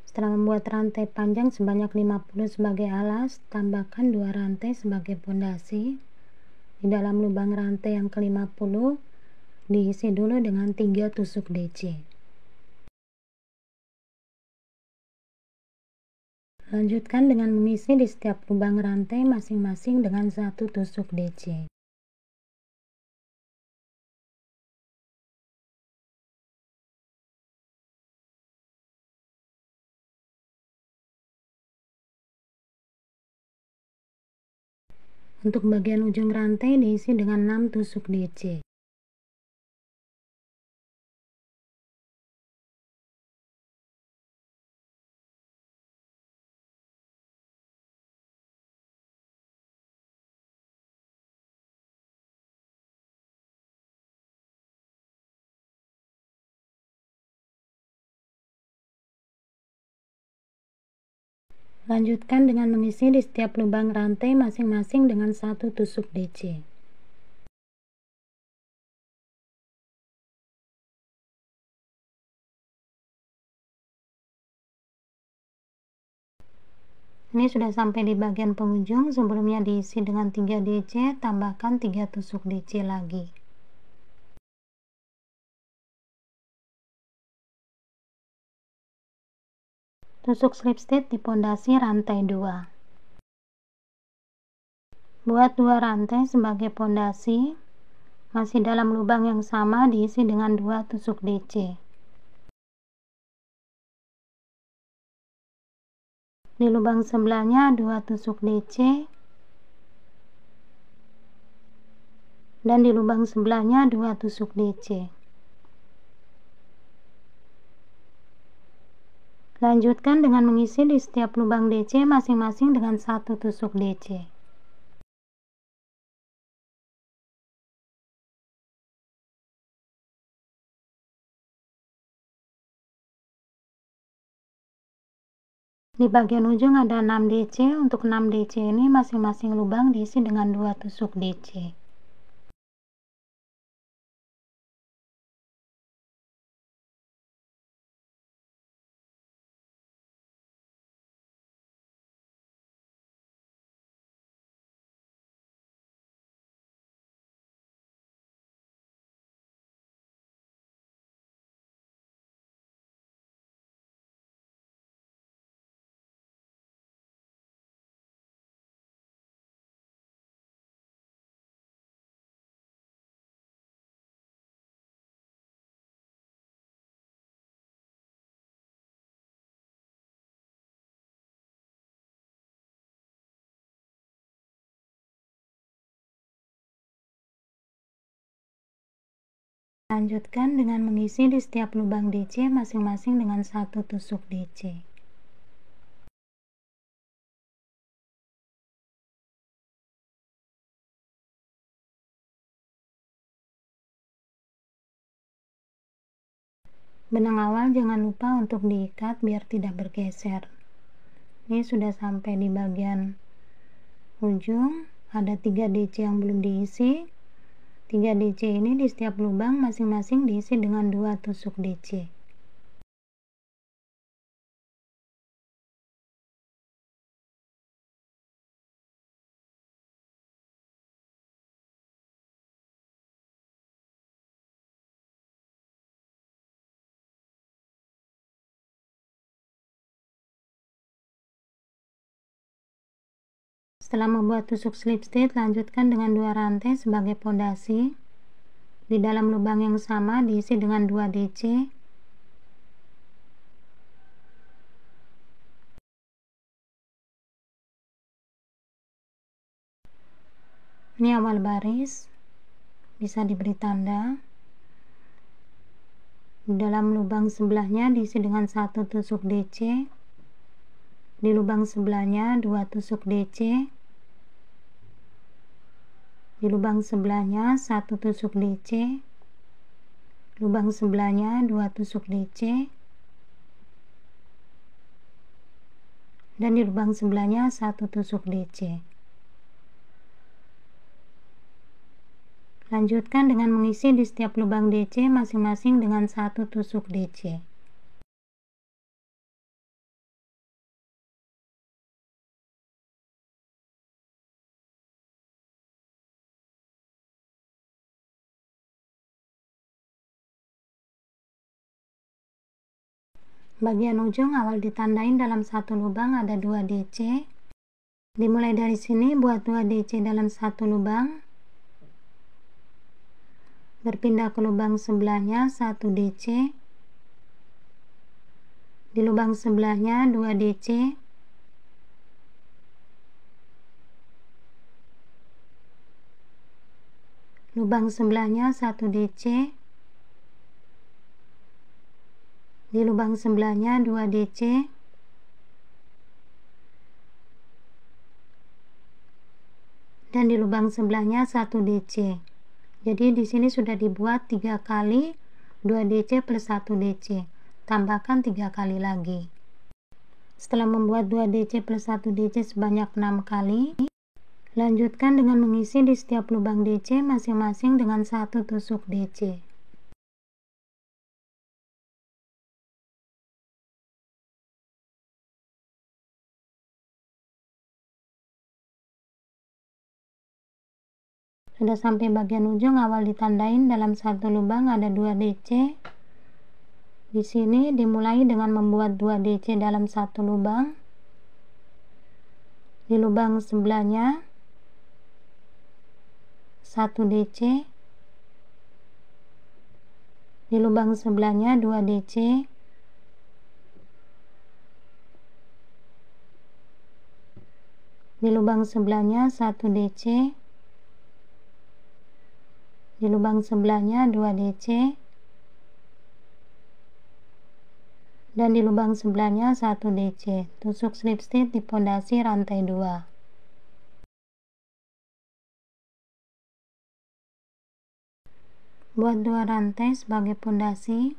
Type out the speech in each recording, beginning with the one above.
Setelah membuat rantai panjang sebanyak 50 sebagai alas, tambahkan 2 rantai sebagai pondasi. Di dalam lubang rantai yang ke-50 diisi dulu dengan 3 tusuk DC. Lanjutkan dengan mengisi di setiap lubang rantai masing-masing dengan 1 tusuk DC. Untuk bagian ujung rantai diisi dengan 6 tusuk DC. Lanjutkan dengan mengisi di setiap lubang rantai masing-masing dengan 1 tusuk DC. Ini sudah sampai di bagian penghujung. Sebelumnya diisi dengan 3 DC, tambahkan 3 tusuk DC lagi. Tusuk slip stitch di pondasi rantai 2. Buat 2 rantai sebagai pondasi. Masih dalam lubang yang sama diisi dengan 2 tusuk DC. Di lubang sebelahnya 2 tusuk DC. Dan di lubang sebelahnya 2 tusuk DC. Lanjutkan dengan mengisi di setiap lubang DC masing-masing dengan 1 tusuk DC. Di bagian ujung ada 6 DC. Untuk 6 DC ini masing-masing lubang diisi dengan 2 tusuk DC. Lanjutkan dengan mengisi di setiap lubang DC masing-masing dengan 1 tusuk DC. Benang awal jangan lupa untuk diikat biar tidak bergeser. Ini sudah sampai di bagian ujung. Ada 3 DC yang belum diisi. 3 DC ini di setiap lubang masing-masing diisi dengan 2 tusuk DC. Setelah membuat tusuk slip stitch, lanjutkan dengan 2 rantai sebagai pondasi. Di dalam lubang yang sama diisi dengan 2 DC. Ini awal baris, bisa diberi tanda. Di dalam lubang sebelahnya diisi dengan 1 tusuk DC. Di lubang sebelahnya 2 tusuk DC. Di lubang sebelahnya 1 tusuk DC. Lubang sebelahnya 2 tusuk DC. Dan di lubang sebelahnya 1 tusuk DC. Lanjutkan dengan mengisi di setiap lubang DC masing-masing dengan 1 tusuk DC. Bagian ujung awal ditandain dalam satu lubang ada 2 DC. Dimulai dari sini buat 2 DC dalam satu lubang. Berpindah ke lubang sebelahnya 1 DC. Di lubang sebelahnya 2 DC. Lubang sebelahnya 1 DC. Di lubang sebelahnya 2 DC. Dan di lubang sebelahnya 1 DC. Jadi di sini sudah dibuat 3 kali 2 DC plus 1 DC. Tambahkan 3 kali lagi. Setelah membuat 2 DC plus 1 DC sebanyak 6 kali, lanjutkan dengan mengisi di setiap lubang DC masing-masing dengan 1 tusuk DC. Sudah sampai bagian ujung awal ditandain dalam satu lubang ada 2 DC. Di sini dimulai dengan membuat 2 DC dalam satu lubang. Di lubang sebelahnya 1 DC. Di lubang sebelahnya 2 DC. Di lubang sebelahnya 1 DC. Di lubang sebelahnya 2 DC. Dan di lubang sebelahnya 1 DC. Tusuk slip stitch di pondasi rantai 2. Buat 2 rantai sebagai pondasi.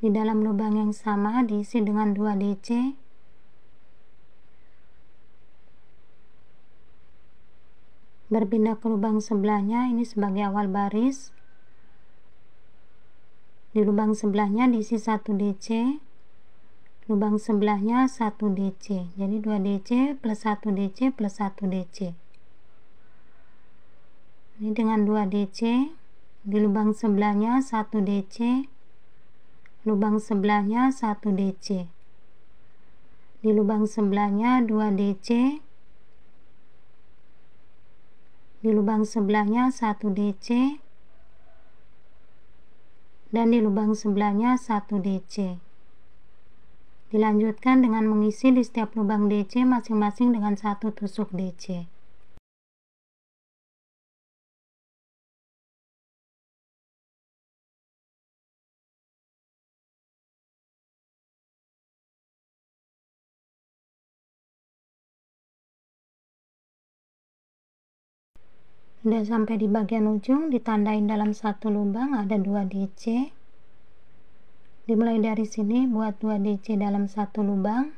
Di dalam lubang yang sama diisi dengan 2 DC. Berpindah ke lubang sebelahnya, ini sebagai awal baris. Di lubang sebelahnya diisi 1 DC. Lubang sebelahnya 1 DC. Jadi 2 DC plus 1 DC plus 1 DC. Ini dengan 2 DC. Di lubang sebelahnya 1 DC. Lubang sebelahnya 1 DC. Di lubang sebelahnya 2 DC. Di lubang sebelahnya 1 DC. Dan di lubang sebelahnya 1 DC. Dilanjutkan dengan mengisi di setiap lubang DC masing-masing dengan 1 tusuk DC. Sudah sampai di bagian ujung, ditandain dalam satu lubang ada 2 DC. Dimulai dari sini buat 2 DC dalam satu lubang.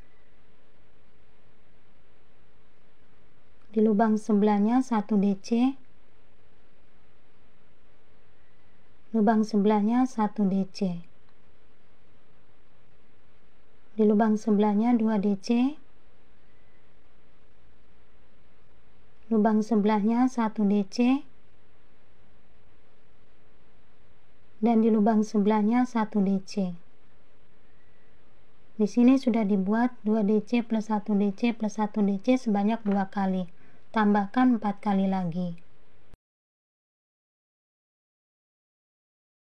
Di lubang sebelahnya 1 DC. Lubang sebelahnya 1 DC. Di lubang sebelahnya 2 DC. Lubang sebelahnya 1 DC. Dan di lubang sebelahnya 1 DC. Di sini sudah dibuat 2 DC plus 1 DC plus 1 DC sebanyak 2 kali. Tambahkan 4 kali lagi.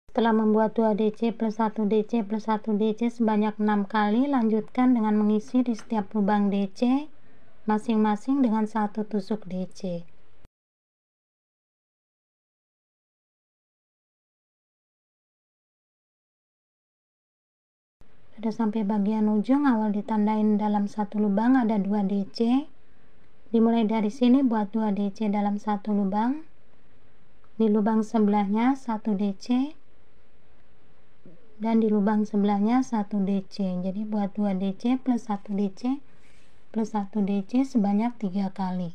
Setelah membuat 2 DC plus 1 DC plus 1 DC sebanyak 6 kali, lanjutkan dengan mengisi di setiap lubang DC masing-masing dengan 1 tusuk DC. Sudah sampai bagian ujung, awal ditandain dalam satu lubang ada 2 DC. Dimulai dari sini buat 2 DC dalam satu lubang. Di lubang sebelahnya 1 DC. Dan di lubang sebelahnya 1 DC. Jadi buat 2 DC plus 1 DC plus 1 DC sebanyak 3 kali.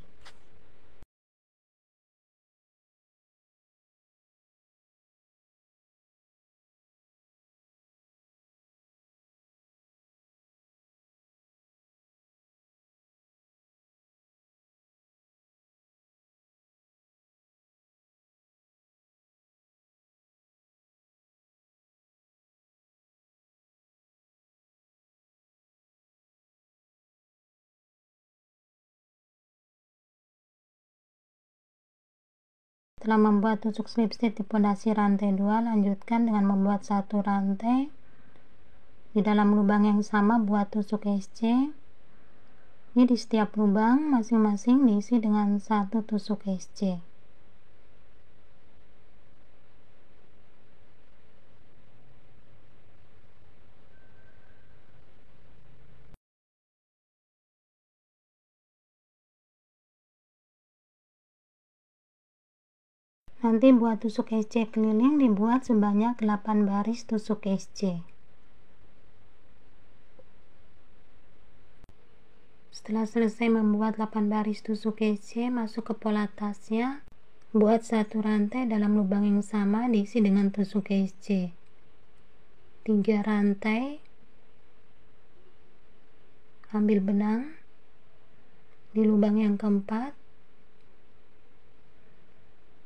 Setelah membuat tusuk slip stitch di pondasi rantai 2, lanjutkan dengan membuat 1 rantai. Di dalam lubang yang sama buat tusuk SC. Ini di setiap lubang masing-masing diisi dengan 1 tusuk SC. Nanti buat tusuk SC keliling dibuat sebanyak 8 baris tusuk SC. Setelah selesai membuat 8 baris tusuk SC, masuk ke pola tasnya. Buat 1 rantai dalam lubang yang sama diisi dengan tusuk SC. 3 rantai. Ambil benang di lubang yang keempat.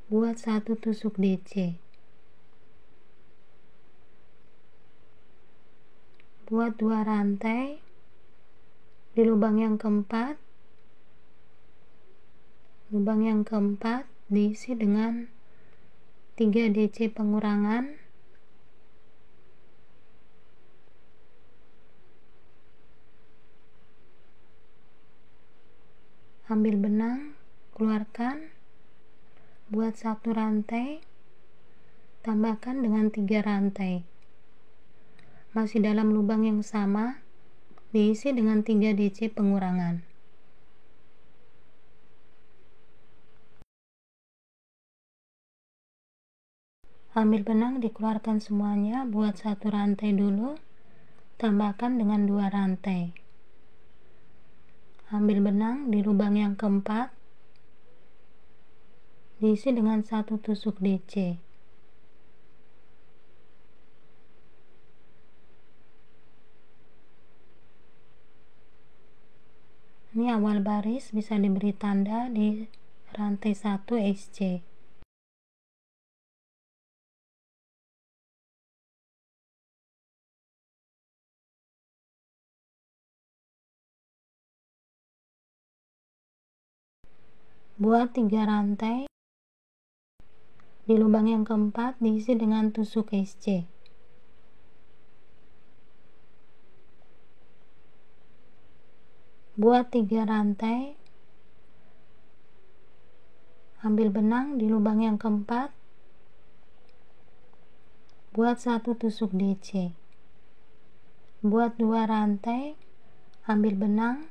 Buat 1 tusuk DC. Buat 2 rantai di lubang yang keempat. Lubang yang keempat diisi dengan 3 DC pengurangan. Ambil benang, keluarkan. Buat 1 rantai, tambahkan dengan 3 rantai. Masih dalam lubang yang sama, diisi dengan 3 DC pengurangan. Ambil benang, dikeluarkan semuanya. Buat 1 rantai dulu, tambahkan dengan 2 rantai. Ambil benang di lubang yang keempat, diisi dengan 1 tusuk DC. Ini awal baris, bisa diberi tanda di rantai 1 SC. Buat 3 rantai di lubang yang keempat, diisi dengan tusuk SC. Buat 3 rantai, ambil benang di lubang yang keempat, buat 1 tusuk DC. Buat 2 rantai, ambil benang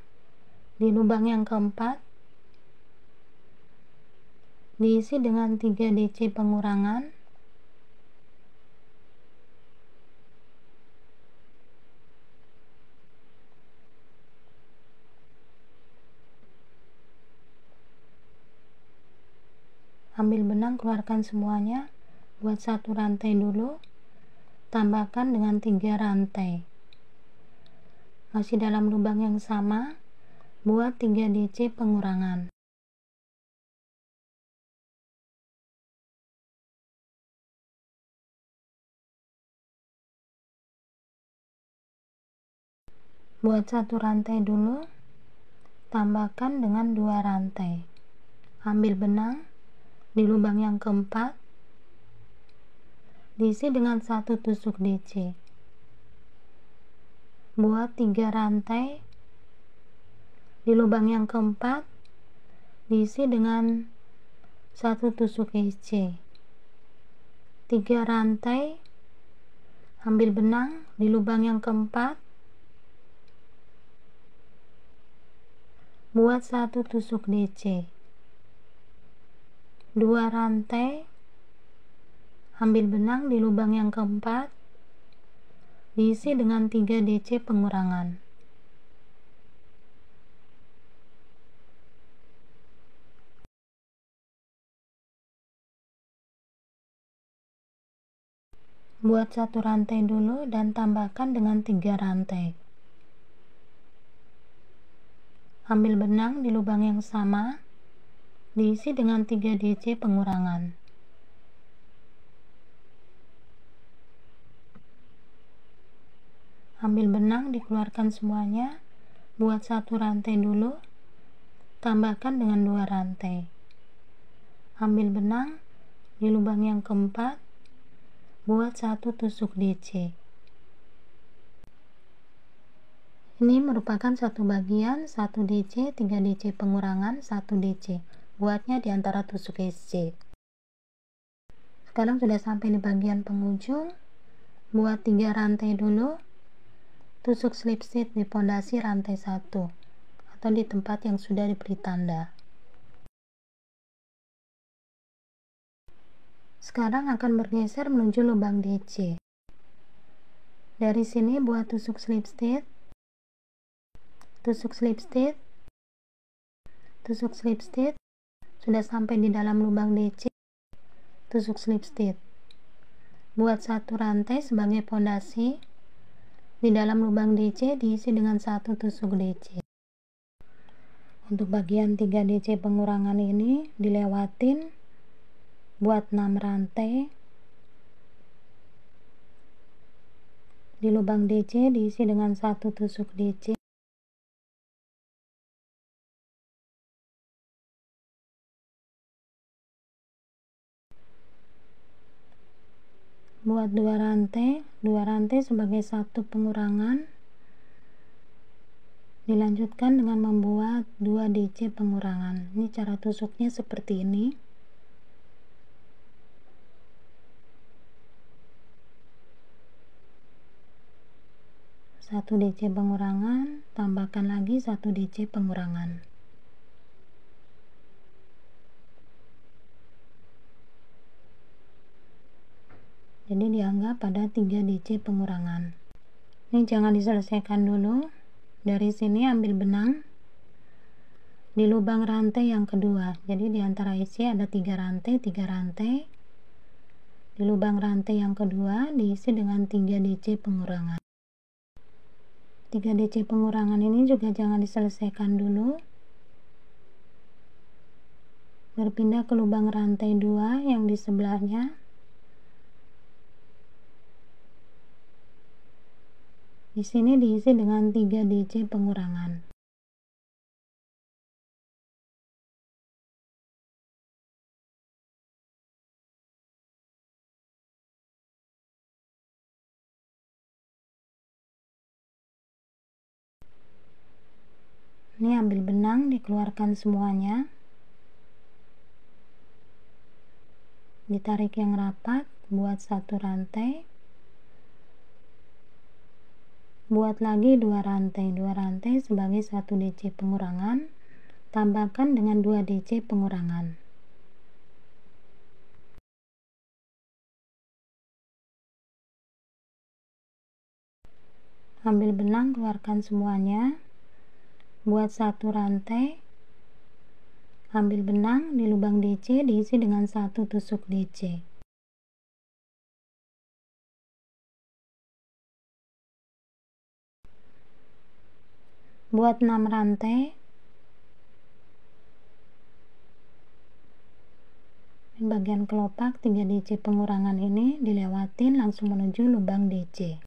di lubang yang keempat, diisi dengan 3 DC pengurangan. Ambil benang, keluarkan semuanya. Buat 1 rantai dulu, tambahkan dengan 3 rantai. Masih dalam lubang yang sama, buat 3 DC pengurangan. Buat 1 rantai dulu, tambahkan dengan 2 rantai. Ambil benang di lubang yang keempat, diisi dengan 1 tusuk DC. Buat 3 rantai di lubang yang keempat, diisi dengan 1 tusuk SC. 3 rantai, ambil benang di lubang yang keempat, buat 1 tusuk DC. 2 rantai, ambil benang di lubang yang keempat, diisi dengan 3 DC pengurangan. Buat 1 rantai dulu dan tambahkan dengan 3 rantai. Ambil benang di lubang yang sama, diisi dengan 3 DC pengurangan. Ambil benang, dikeluarkan semuanya. Buat 1 rantai dulu, tambahkan dengan 2 rantai. Ambil benang, Di lubang yang keempat, buat 1 tusuk DC. Ini merupakan satu bagian, 1 DC, 3 DC pengurangan, 1 DC. Buatnya di antara tusuk SC. Sekarang sudah sampai di bagian penghujung. Buat 3 rantai dulu. Tusuk slip stitch di pondasi rantai 1 atau di tempat yang sudah diberi tanda. Sekarang akan bergeser menuju lubang DC. Dari sini buat tusuk slip stitch, tusuk slip stitch, tusuk slip stitch. Sudah sampai di dalam lubang DC, tusuk slip stitch. Buat 1 rantai sebagai pondasi. Di dalam lubang DC diisi dengan 1 tusuk DC. Untuk bagian 3 DC pengurangan ini dilewatin, buat 6 rantai. Di lubang DC diisi dengan 1 tusuk DC. Buat 2 rantai sebagai 1 pengurangan. Dilanjutkan dengan membuat 2 DC pengurangan. Ini cara tusuknya seperti ini. Satu DC pengurangan, tambahkan lagi 1 DC pengurangan. Jadi dianggap ada 3 DC pengurangan. Ini jangan diselesaikan dulu. Dari sini ambil benang di lubang rantai yang kedua. Jadi di antara isi ada 3 rantai, 3 rantai. Di lubang rantai yang kedua diisi dengan 3 DC pengurangan. 3 DC pengurangan ini juga jangan diselesaikan dulu. Berpindah ke lubang rantai 2 yang di sebelahnya. Di sini diisi dengan 3 DC pengurangan. Ini ambil benang, dikeluarkan semuanya. Ditarik yang rapat, buat 1 rantai. Buat lagi 2 rantai sebagai 1 DC pengurangan. Tambahkan dengan 2 DC pengurangan. Ambil benang, keluarkan semuanya. Buat 1 rantai. Ambil benang, di lubang DC diisi dengan 1 tusuk DC. Buat 6 rantai. Di bagian kelopak 3 DC pengurangan ini dilewatin langsung menuju lubang DC.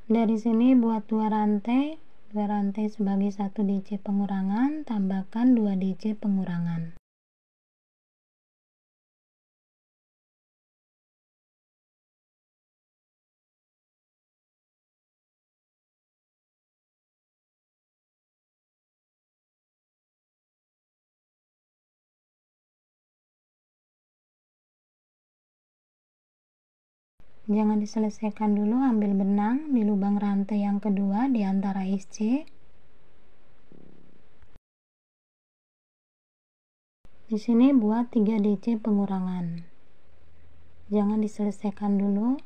Dari sini buat 2 rantai sebagai 1 DC pengurangan, tambahkan 2 DC pengurangan. Jangan diselesaikan dulu, ambil benang di lubang rantai yang kedua di antara SC. Di sini buat 3 DC pengurangan. Jangan diselesaikan dulu.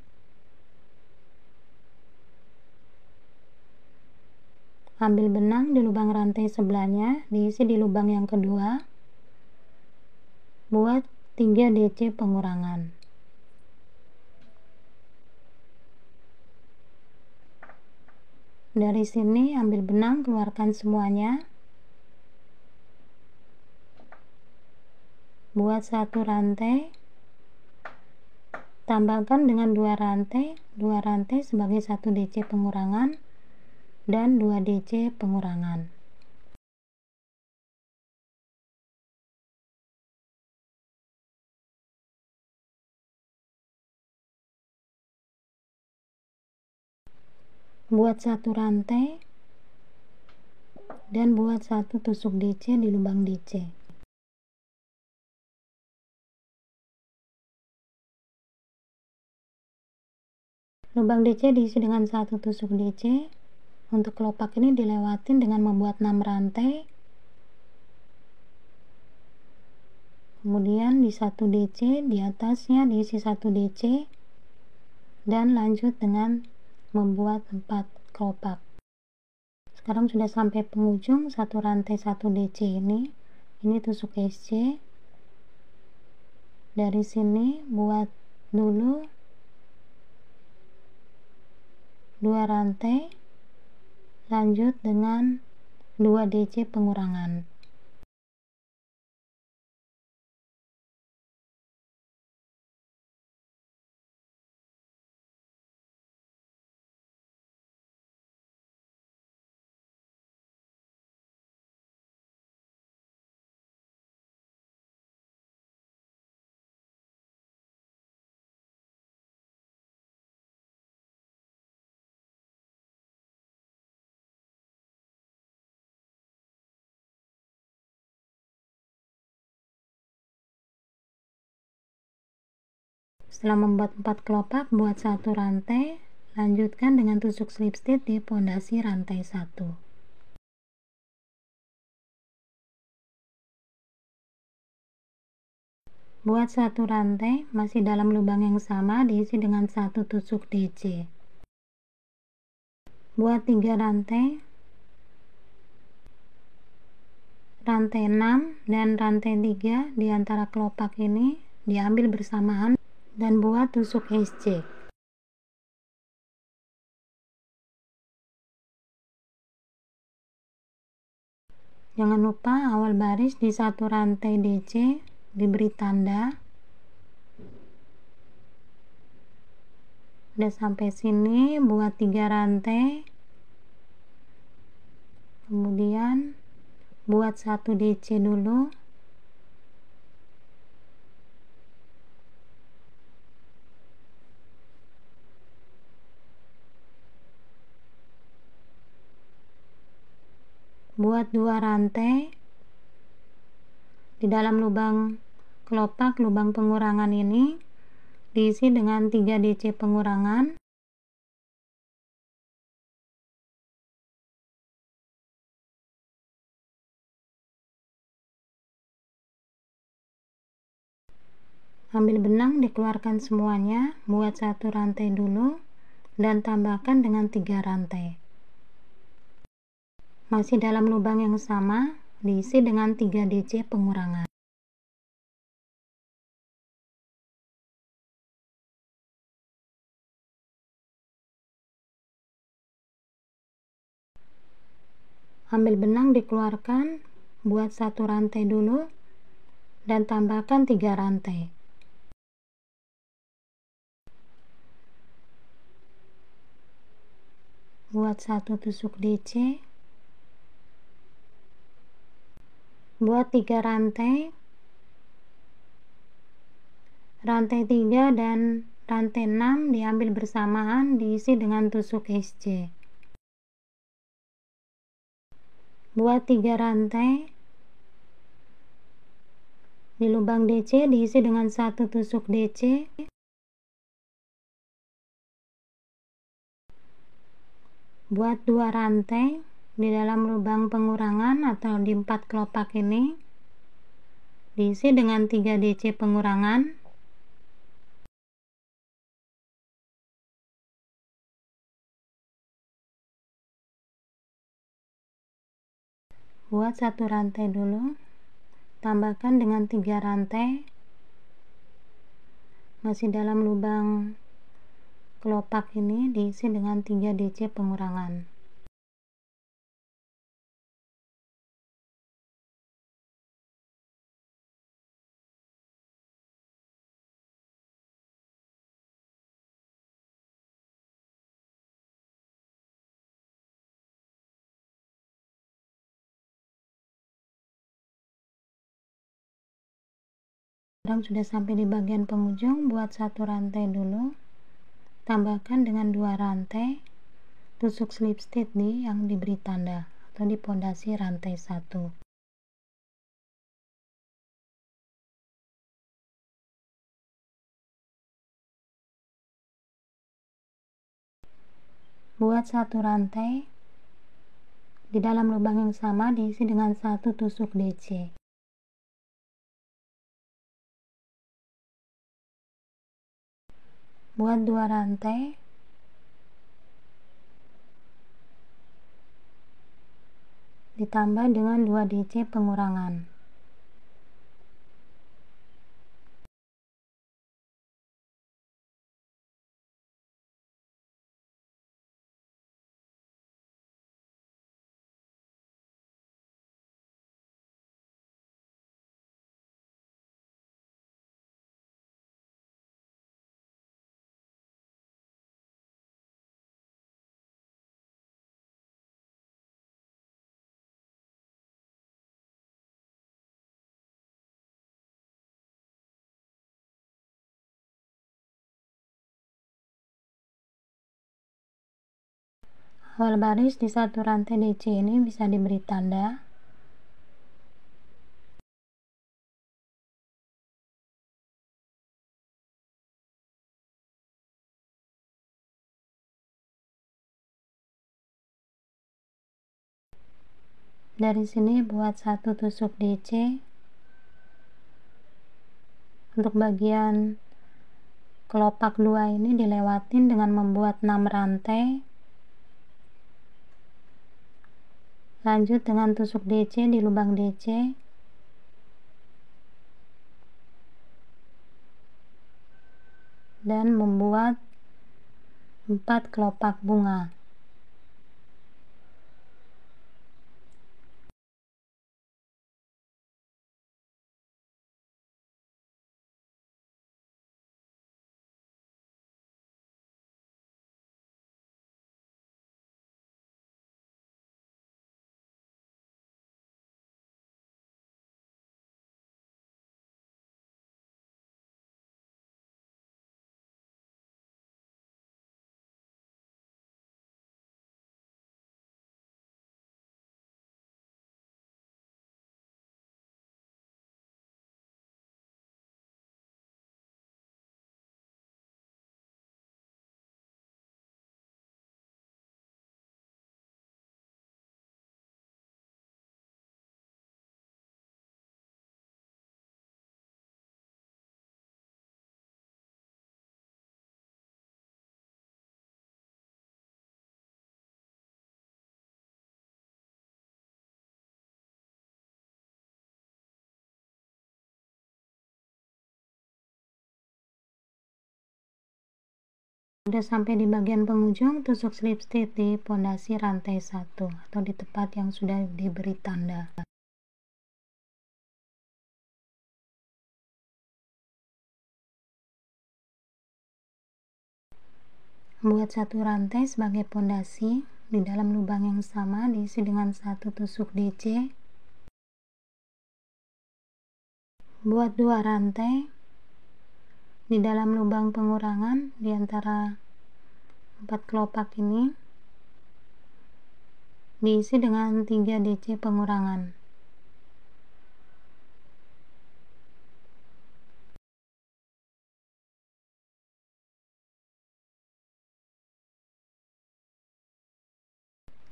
Ambil benang di lubang rantai sebelahnya, diisi di lubang yang kedua. Buat 3 DC pengurangan. Dari sini ambil benang, keluarkan semuanya. Buat 1 rantai. Tambahkan dengan 2 rantai sebagai 1 DC pengurangan dan 2 DC pengurangan. buat satu rantai dan buat satu tusuk DC di lubang DC. Lubang DC diisi dengan satu tusuk DC. Untuk kelopak ini dilewatin dengan membuat 6 rantai. Kemudian di 1 DC, di atasnya diisi 1 DC, dan lanjut dengan membuat 4 kelopak. Sekarang sudah sampai penghujung satu rantai 1 DC ini tusuk SC. Dari sini buat dulu 2 rantai, lanjut dengan 2 DC pengurangan. Setelah membuat 4 kelopak, buat satu rantai, lanjutkan dengan tusuk slip stitch di pondasi rantai 1. Buat satu rantai, masih dalam lubang yang sama, diisi dengan satu tusuk DC. Buat 3 rantai, rantai 6 dan rantai 3 di antara kelopak ini diambil bersamaan dan buat tusuk SC. Jangan lupa awal baris di satu rantai DC diberi tanda. Udah sampai sini, buat 3 rantai, kemudian buat 1 DC dulu, buat 2 rantai di dalam lubang kelopak, lubang pengurangan ini diisi dengan 3 DC pengurangan. Ambil benang, dikeluarkan semuanya, buat 1 rantai dulu dan tambahkan dengan 3 rantai. Masih dalam lubang yang sama, diisi dengan 3 DC pengurangan. Ambil benang, dikeluarkan, buat 1 rantai dulu dan tambahkan 3 rantai. Buat 1 tusuk DC, buat 3 rantai, rantai 3 dan rantai 6 diambil bersamaan, diisi dengan tusuk SC. Buat 3 rantai, di lubang DC diisi dengan 1 tusuk DC. Buat 2 rantai di dalam lubang pengurangan atau di 4 kelopak ini, diisi dengan 3 DC pengurangan. Buat 1 rantai dulu, tambahkan dengan 3 rantai, masih dalam lubang kelopak ini diisi dengan 3 DC pengurangan. Sekarang sudah sampai di bagian penghujung, buat 1 rantai dulu, tambahkan dengan 2 rantai, tusuk slip stitch yang diberi tanda atau di pondasi rantai 1. Buat satu rantai di dalam lubang yang sama, diisi dengan satu tusuk DC. Buat 2 rantai ditambah dengan 2 DC pengurangan. Awal baris di satu rantai DC ini bisa diberi tanda. Dari sini buat satu tusuk DC. Untuk bagian kelopak 2 ini dilewatin dengan membuat 6 rantai. Lanjut dengan tusuk DC di lubang DC. Dan membuat 4 kelopak bunga. Sudah sampai di bagian penghujung, tusuk slip stitch di pondasi rantai 1 atau di tempat yang sudah diberi tanda. Buat satu rantai sebagai pondasi di dalam lubang yang sama, diisi dengan satu tusuk DC. Buat 2 rantai di dalam lubang pengurangan di antara 4 kelopak ini, diisi dengan 3 DC pengurangan.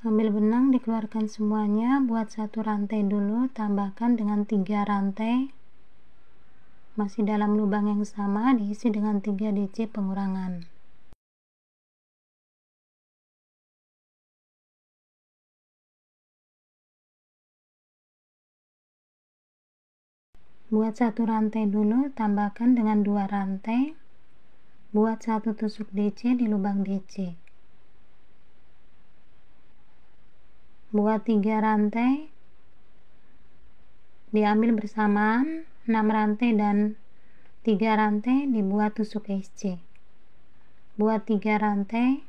Ambil benang, dikeluarkan semuanya. Buat satu rantai dulu, tambahkan dengan 3 rantai masih dalam lubang yang sama, diisi dengan 3 DC pengurangan. Buat satu rantai dulu, tambahkan dengan 2 rantai. Buat satu tusuk DC di lubang DC. Buat 3 rantai, diambil bersamaan 6 rantai dan 3 rantai dibuat tusuk SC. Buat 3 rantai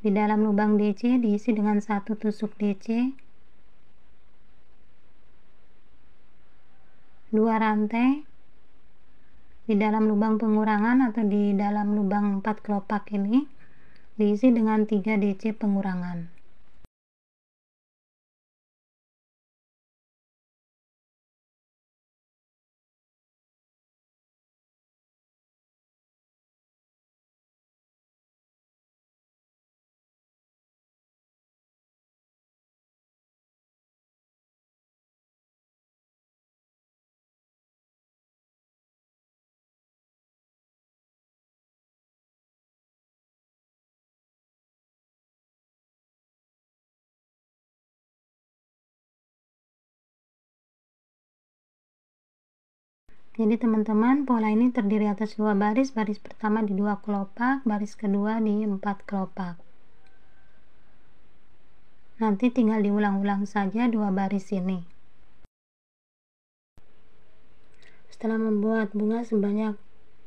di dalam lubang DC, diisi dengan satu tusuk DC, 2 rantai di dalam lubang pengurangan atau di dalam lubang 4 kelopak ini, diisi dengan 3 DC pengurangan. Jadi teman-teman, pola ini terdiri atas 2 baris, baris pertama di 2 kelopak, baris kedua di 4 kelopak. Nanti tinggal diulang-ulang saja 2 baris ini. Setelah membuat bunga sebanyak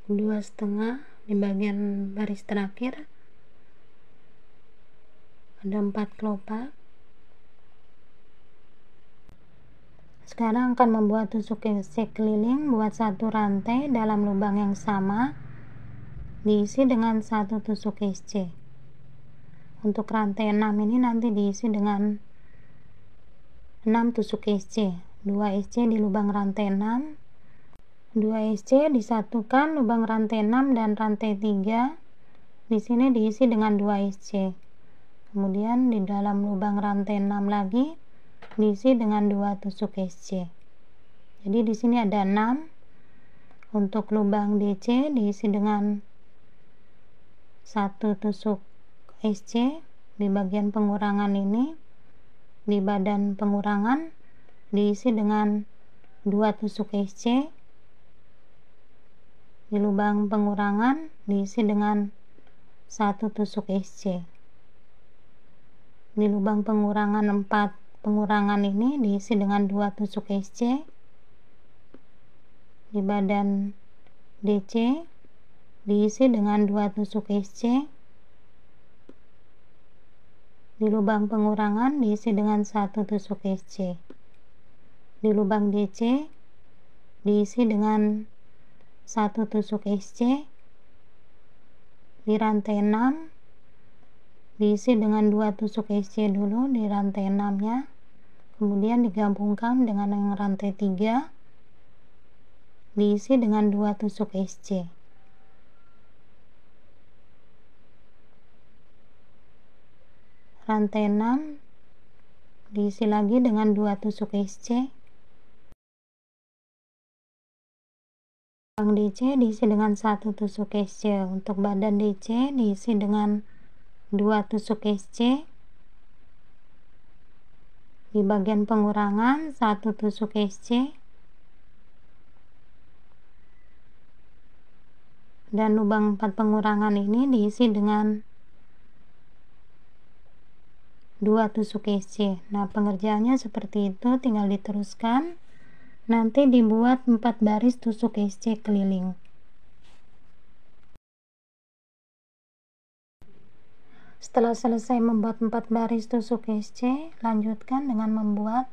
2,5 di bagian baris terakhir, ada 4 kelopak. Sekarang akan membuat tusuk SC keliling, buat 1 rantai dalam lubang yang sama, diisi dengan 1 tusuk SC. Untuk rantai 6 ini nanti diisi dengan 6 tusuk SC, 2 SC di lubang rantai 6, 2 SC disatukan lubang rantai 6 dan rantai 3. Di sini diisi dengan 2 SC. Kemudian di dalam lubang rantai 6 lagi diisi dengan 2 tusuk SC. Jadi di sini ada 6. Untuk lubang DC diisi dengan 1 tusuk SC di bagian pengurangan ini. Di badan pengurangan diisi dengan 2 tusuk SC. Di lubang pengurangan diisi dengan 1 tusuk SC. Di lubang pengurangan 4 pengurangan ini diisi dengan 2 tusuk SC. Di badan DC diisi dengan 2 tusuk SC. Di lubang pengurangan diisi dengan 1 tusuk SC. Di lubang DC diisi dengan 1 tusuk SC. Di rantai 6 diisi dengan 2 tusuk SC dulu di rantai 6 nya, kemudian digabungkan dengan yang rantai 3, diisi dengan 2 tusuk SC. Rantai 6 diisi lagi dengan 2 tusuk SC. Lubang DC diisi dengan 1 tusuk SC. Untuk badan DC diisi dengan 2 tusuk SC. Di bagian pengurangan 1 tusuk SC. Dan lubang 4 pengurangan ini diisi dengan 2 tusuk SC. Nah, pengerjaannya seperti itu, tinggal diteruskan. Nanti dibuat 4 baris tusuk SC keliling. Setelah selesai membuat 4 baris tusuk SC, lanjutkan dengan membuat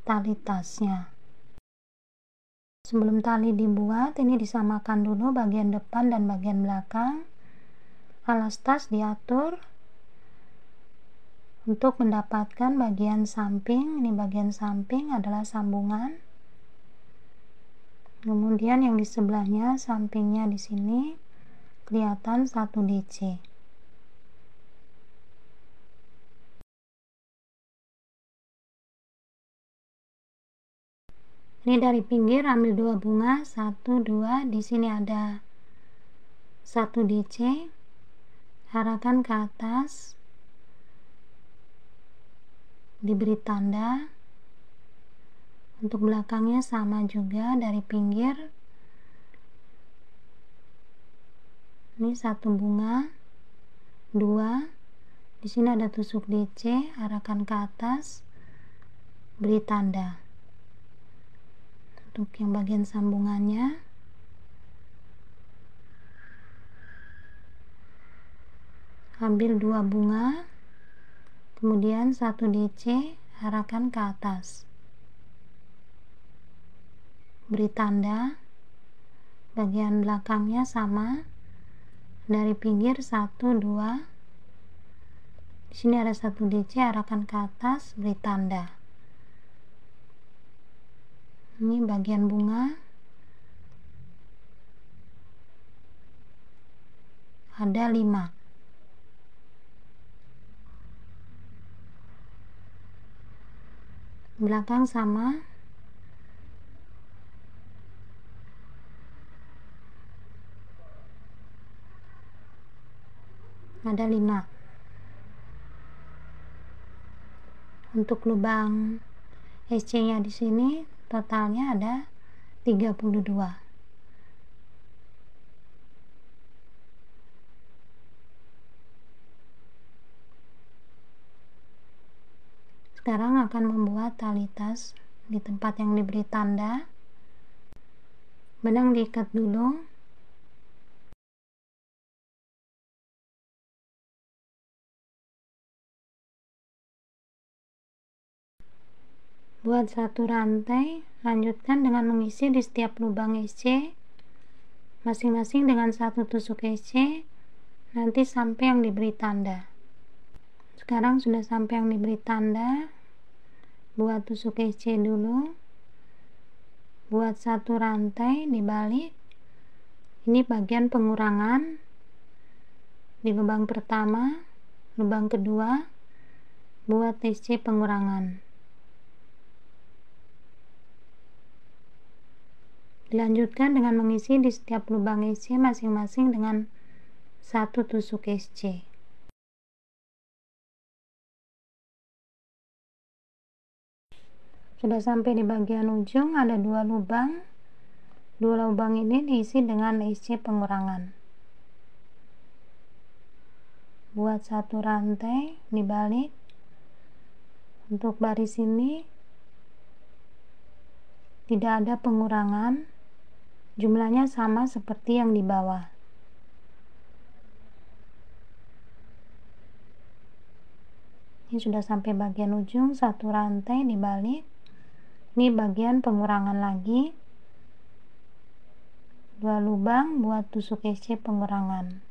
tali tasnya. Sebelum tali dibuat, ini disamakan dulu bagian depan dan bagian belakang. Alas tas diatur untuk mendapatkan bagian samping. Ini bagian samping adalah sambungan. Kemudian yang di sebelahnya, sampingnya di sini kelihatan 1 DC. Ini dari pinggir ambil 2 bunga, 1, 2, di sini ada 1 DC, arahkan ke atas, diberi tanda. Untuk belakangnya sama juga, dari pinggir. Ini 1 bunga, 2, di sini ada tusuk DC, arahkan ke atas, beri tanda. Untuk yang bagian sambungannya, ambil 2 bunga, kemudian 1 DC, arahkan ke atas, beri tanda. Bagian belakangnya sama, dari pinggir 1, 2, Di sini ada 1 DC, arahkan ke atas, beri tanda. Ini bagian bunga. Ada 5. Belakang sama. Ada 5. Untuk lubang SC nya di sini totalnya ada 32. Sekarang akan membuat tali tas di tempat yang diberi tanda. Benang diikat dulu. Buat 1 rantai, lanjutkan dengan mengisi di setiap lubang SC masing-masing dengan 1 tusuk SC, nanti sampai yang diberi tanda. Sekarang sudah sampai yang diberi tanda, buat tusuk SC dulu, buat 1 rantai dibalik. Ini bagian pengurangan di lubang pertama, lubang kedua, buat SC pengurangan. Dilanjutkan dengan mengisi di setiap lubang SC masing-masing dengan 1 tusuk SC. Sudah sampai di bagian ujung, ada 2 lubang. 2 lubang ini diisi dengan SC pengurangan. Buat 1 rantai dibalik. Untuk baris ini tidak ada pengurangan, jumlahnya sama seperti yang di bawah. Ini sudah sampai bagian ujung, 1 rantai dibalik. Ini bagian pengurangan lagi, 2 lubang buat tusuk SC pengurangan.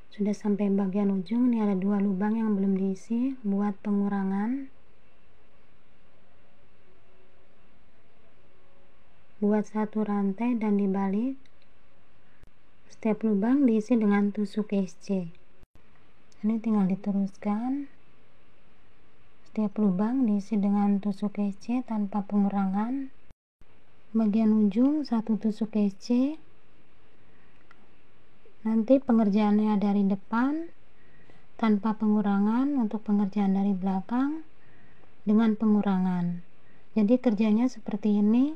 Sudah sampai bagian ujung, ini ada 2 lubang yang belum diisi buat pengurangan. Buat 1 rantai dan dibalik. Setiap lubang diisi dengan tusuk SC. Ini tinggal diteruskan. Setiap lubang diisi dengan tusuk SC tanpa pengurangan. Bagian ujung 1 tusuk SC. Nanti pengerjaannya dari depan tanpa pengurangan, untuk pengerjaan dari belakang dengan pengurangan. Jadi kerjanya seperti ini,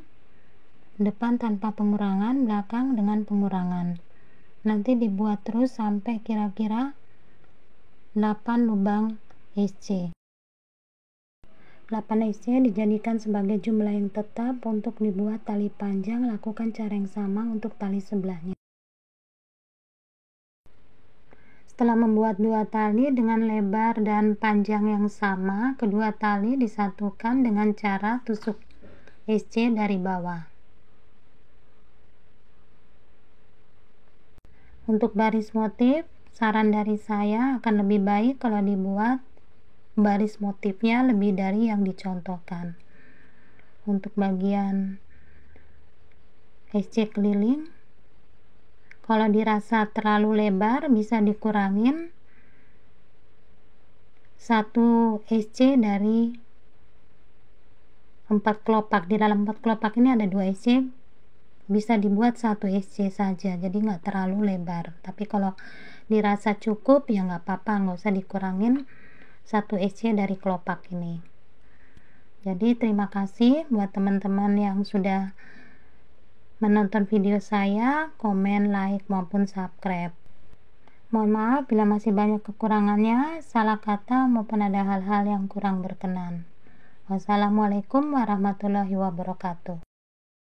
depan tanpa pengurangan, belakang dengan pengurangan. Nanti dibuat terus sampai kira-kira 8 lubang SC. 8 SC dijadikan sebagai jumlah yang tetap. Untuk dibuat tali panjang, lakukan cara yang sama untuk tali sebelahnya. Setelah membuat 2 tali dengan lebar dan panjang yang sama, kedua tali disatukan dengan cara tusuk SC dari bawah. Untuk baris motif, saran dari saya akan lebih baik kalau dibuat baris motifnya lebih dari yang dicontohkan. Untuk bagian SC keliling, kalau dirasa terlalu lebar bisa dikurangin 1 SC dari 4 kelopak. Di dalam 4 kelopak ini ada 2 SC, bisa dibuat 1 SC saja, jadi nggak terlalu lebar. Tapi kalau dirasa cukup ya nggak apa-apa, nggak usah dikurangin 1 SC dari kelopak ini. Jadi terima kasih buat teman-teman yang sudah menonton video saya, komen, like, maupun subscribe. Mohon maaf bila masih banyak kekurangannya, salah kata maupun ada hal-hal yang kurang berkenan. Wassalamualaikum warahmatullahi wabarakatuh.